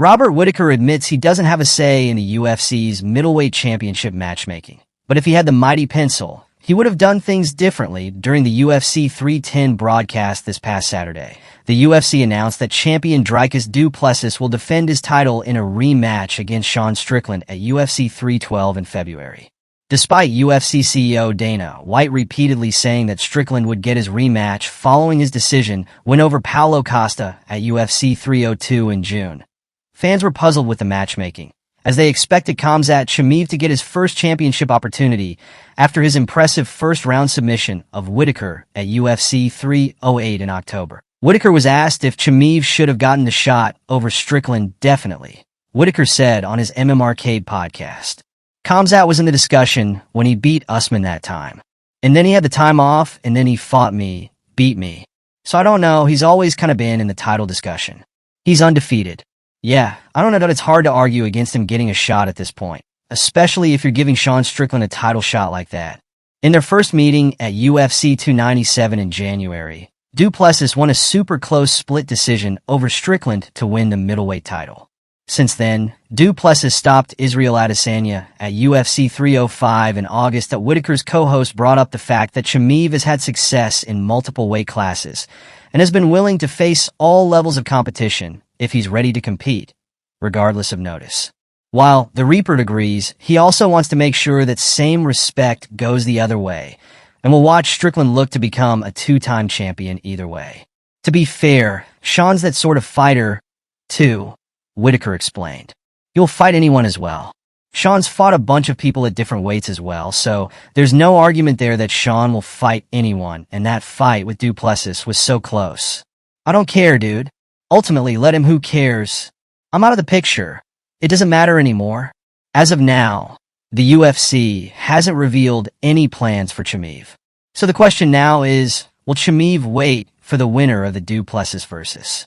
Robert Whittaker admits he doesn't have a say in the UFC's middleweight championship matchmaking. But if he had the mighty pencil, he would have done things differently during the UFC 310 broadcast this past Saturday. The UFC announced that champion Dricus Du Plessis will defend his title in a rematch against Sean Strickland at UFC 312 in February. Despite UFC CEO Dana White repeatedly saying that Strickland would get his rematch following his decision win over Paulo Costa at UFC 302 in June, fans were puzzled with the matchmaking, as they expected Khamzat Chimaev to get his first championship opportunity after his impressive first-round submission of Whittaker at UFC 308 in October. Whittaker was asked if Chimaev should have gotten the shot over Strickland. Definitely, Whittaker said on his MMRcade podcast. Khamzat was in the discussion when he beat Usman that time. And then he had the time off, and then he fought me, beat me. So I don't know, he's always kind of been in the title discussion. He's undefeated. Yeah, I don't know that it's hard to argue against him getting a shot at this point, especially if you're giving Sean Strickland a title shot like that. In their first meeting at UFC 297 in January, Du Plessis won a super close split decision over Strickland to win the middleweight title. Since then, Du Plessis stopped Israel Adesanya at UFC 305 in August. That Whittaker's co-host brought up the fact that Chimaev has had success in multiple weight classes and has been willing to face all levels of competition if he's ready to compete, regardless of notice. While the Reaper agrees, he also wants to make sure that same respect goes the other way, and will watch Strickland look to become a two-time champion either way. To be fair, Sean's that sort of fighter, too, Whittaker explained. You'll fight anyone as well. Sean's fought a bunch of people at different weights as well, so there's no argument there that Sean will fight anyone, and that fight with Du Plessis was so close. I don't care, dude. Ultimately, let him. Who cares? I'm out of the picture. It doesn't matter anymore. As of now, the UFC hasn't revealed any plans for Chimaev. So the question now is, will Chimaev wait for the winner of the Du Plessis versus